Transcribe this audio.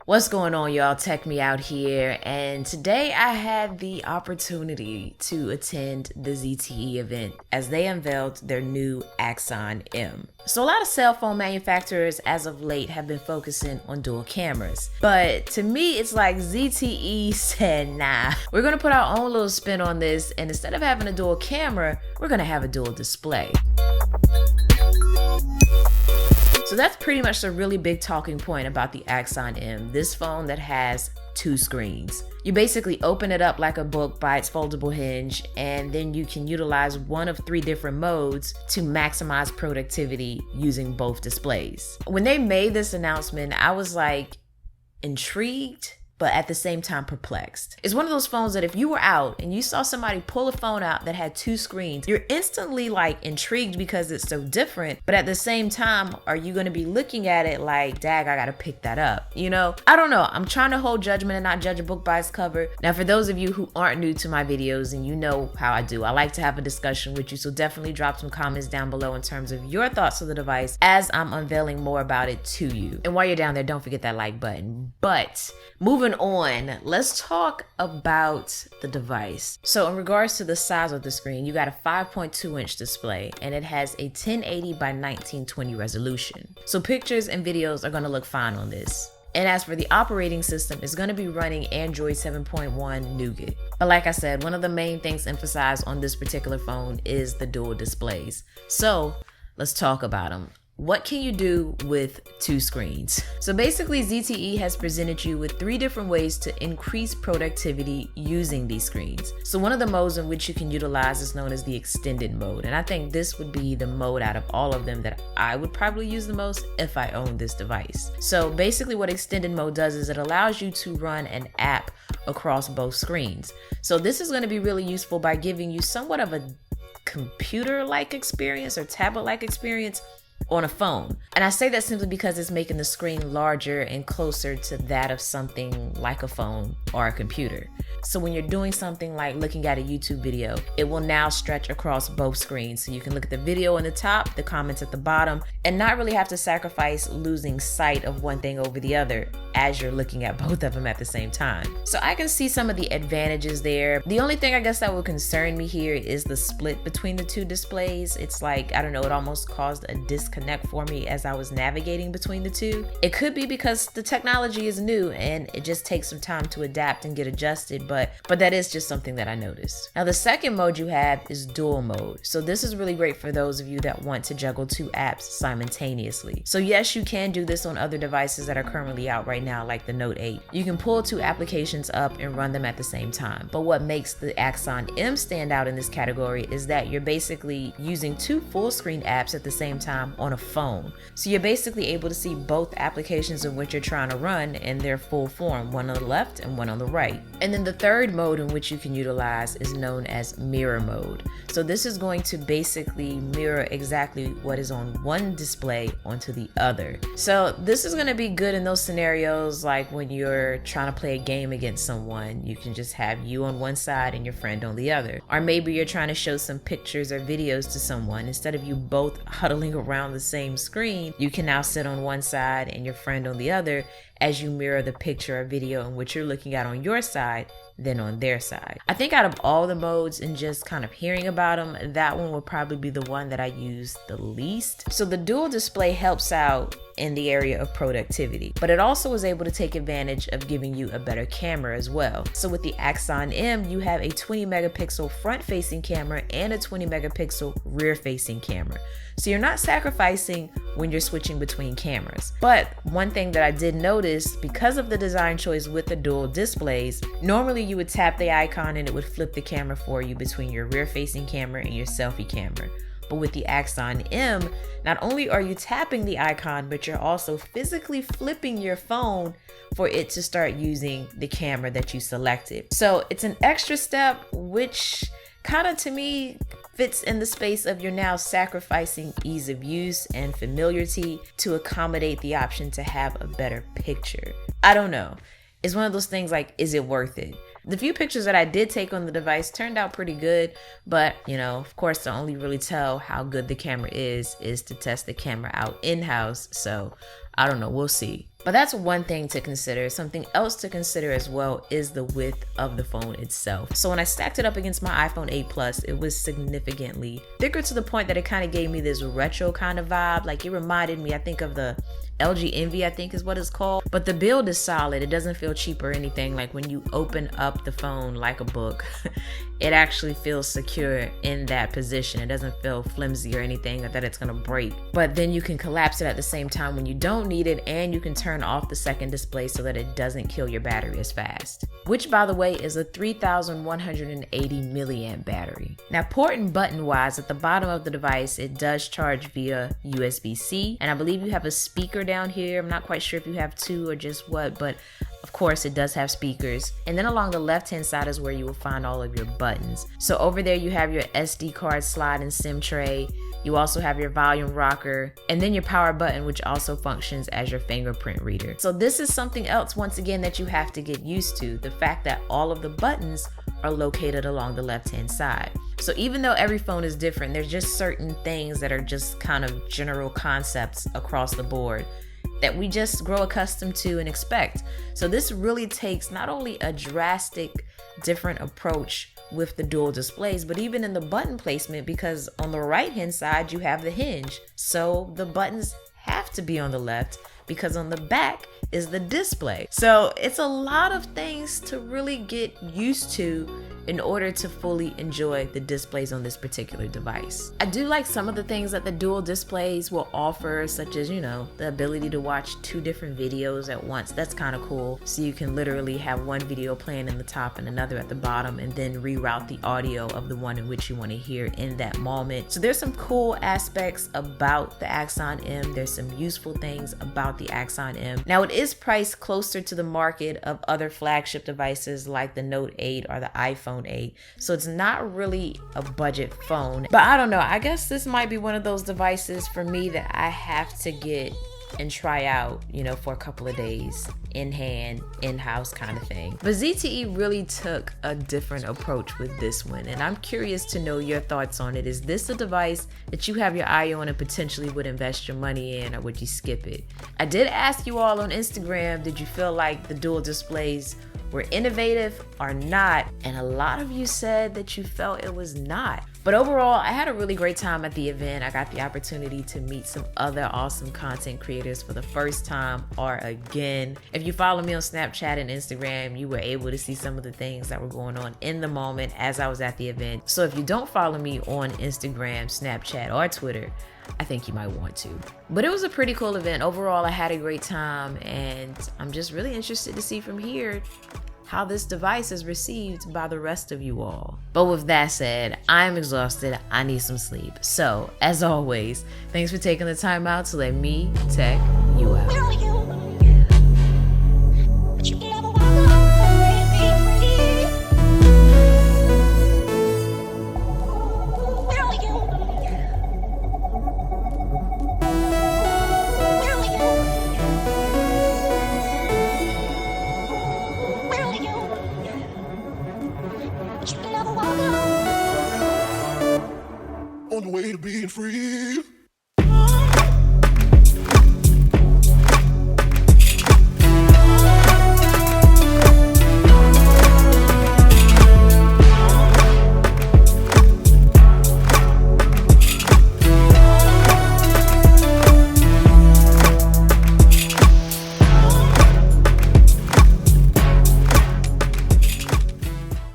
What's going on, y'all? Tech Me out here, and today I had the opportunity to attend the ZTE event as they unveiled their new Axon M. So a lot of cell phone manufacturers as of late have been focusing on dual cameras, but to me it's like ZTE said, nah, we're gonna put our own little spin on this, and instead of having a dual camera, we're gonna have a dual display. So that's pretty much the really big talking point about the Axon M, this phone that has two screens. You basically open it up like a book by its foldable hinge, and then you can utilize one of three different modes to maximize productivity using both displays. When they made this announcement, I was like intrigued, but at the same time perplexed. It's one of those phones that if you were out and you saw somebody pull a phone out that had two screens, you're instantly like intrigued because it's so different, but at the same time, are you gonna be looking at it like, dag, I gotta pick that up, you know? I don't know, I'm trying to hold judgment and not judge a book by its cover. Now, for those of you who aren't new to my videos and you know how I do, I like to have a discussion with you, so definitely drop some comments down below in terms of your thoughts of the device as I'm unveiling more about it to you. And while you're down there, don't forget that like button. But moving on, let's talk about the device. So in regards to the size of the screen, you got a 5.2-inch display and it has a 1080 by 1920 resolution. So pictures and videos are gonna look fine on this. And as for the operating system, it's going to be running Android 7.1 Nougat. But like I said, one of the main things emphasized on this particular phone is the dual displays. So let's talk about them. What can you do with two screens? So basically, ZTE has presented you with three different ways to increase productivity using these screens. So one of the modes in which you can utilize is known as the extended mode. And I think this would be the mode out of all of them that I would probably use the most if I owned this device. So basically what extended mode does is it allows you to run an app across both screens. So this is going to be really useful by giving you somewhat of a computer-like experience or tablet-like experience on a phone. And I say that simply because it's making the screen larger and closer to that of something like a phone or a computer. So when you're doing something like looking at a YouTube video, it will now stretch across both screens. So you can look at the video on the top, the comments at the bottom, and not really have to sacrifice losing sight of one thing over the other as you're looking at both of them at the same time. So I can see some of the advantages there. The only thing I guess that would concern me here is the split between the two displays. It's like, I don't know, it almost caused a disconnect for me as I was navigating between the two. It could be because the technology is new and it just takes some time to adapt and get adjusted, but that is just something that I noticed. Now the second mode you have is dual mode. So this is really great for those of you that want to juggle two apps simultaneously. So yes, you can do this on other devices that are currently out right now, like the Note 8. You can pull two applications up and run them at the same time. But what makes the Axon M stand out in this category is that you're basically using two full screen apps at the same time on a phone. So you're basically able to see both applications in which you're trying to run in their full form, one on the left and one on the right. And then the third mode in which you can utilize is known as mirror mode. So this is going to basically mirror exactly what is on one display onto the other. So this is going to be good in those scenarios like when you're trying to play a game against someone. You can just have you on one side and your friend on the other. Or maybe you're trying to show some pictures or videos to someone. Instead of you both huddling around the same screen, you can now sit on one side and your friend on the other as you mirror the picture or video in which you're looking at on your side than on their side. I think out of all the modes and just kind of hearing about them, that one would probably be the one that I use the least. So the dual display helps out in the area of productivity, but it also is able to take advantage of giving you a better camera as well. So with the Axon M, you have a 20 megapixel front facing camera and a 20 megapixel rear facing camera. So you're not sacrificing when you're switching between cameras. But one thing that I did notice, because of the design choice with the dual displays, normally you would tap the icon and it would flip the camera for you between your rear facing camera and your selfie camera. But with the Axon M, not only are you tapping the icon, but you're also physically flipping your phone for it to start using the camera that you selected. So it's an extra step, which kind of to me fits in the space of you're now sacrificing ease of use and familiarity to accommodate the option to have a better picture. I don't know. It's one of those things like, is it worth it? The few pictures that I did take on the device turned out pretty good, but you know, of course, to only really tell how good the camera is to test the camera out in-house. So I don't know, we'll see. But that's one thing to consider. Something else to consider as well is the width of the phone itself. So when I stacked it up against my iPhone 8 Plus, it was significantly thicker to the point that it kind of gave me this retro kind of vibe. Like it reminded me, I think, of the LG Envy, I think is what it's called. But the build is solid. It doesn't feel cheap or anything. Like when you open up the phone like a book, it actually feels secure in that position. It doesn't feel flimsy or anything, or that it's gonna break. But then you can collapse it at the same time when you don't need it, and you can turn off the second display so that it doesn't kill your battery as fast. Which, by the way, is a 3180 milliamp battery. Now, port and button wise, at the bottom of the device, it does charge via USB-C, and I believe you have a speaker down here. I'm not quite sure if you have two or just what, but of course it does have speakers. And then along the left hand side is where you will find all of your buttons. So over there you have your SD card slot and SIM tray. You also have your volume rocker, and then your power button, which also functions as your fingerprint reader. So this is something else, once again, that you have to get used to. The fact that all of the buttons are located along the left-hand side. So even though every phone is different, there's just certain things that are just kind of general concepts across the board that we just grow accustomed to and expect. So this really takes not only a drastic different approach with the dual displays, but even in the button placement, because on the right hand side you have the hinge, so the buttons have to be on the left because on the back is the display. So it's a lot of things to really get used to in order to fully enjoy the displays on this particular device. I do like some of the things that the dual displays will offer, such as, the ability to watch 2 different videos at once. That's kind of cool. So you can literally have one video playing in the top and another at the bottom, and then reroute the audio of the one in which you want to hear in that moment. So there's some cool aspects about the Axon M. There's some useful things about the Axon M. Now, it is priced closer to the market of other flagship devices like the Note 8 or the iPhone 8. So it's not really a budget phone. But I don't know, I guess this might be one of those devices for me that I have to get and try out, for a couple of days, in hand, in-house kind of thing. But ZTE really took a different approach with this one, and I'm curious to know your thoughts on it. Is this a device that you have your eye on and potentially would invest your money in, or would you skip it? I did ask you all on Instagram, did you feel like the dual displays were innovative or not? And a lot of you said that you felt it was not. But overall, I had a really great time at the event. I got the opportunity to meet some other awesome content creators for the first time or again. If you follow me on Snapchat and Instagram, you were able to see some of the things that were going on in the moment as I was at the event. So if you don't follow me on Instagram, Snapchat, or Twitter, I think you might want to. But it was a pretty cool event. Overall, I had a great time, and I'm just really interested to see from here how this device is received by the rest of you all. But with that said, I'm exhausted. I need some sleep. So, as always, thanks for taking the time out to let me tech you out.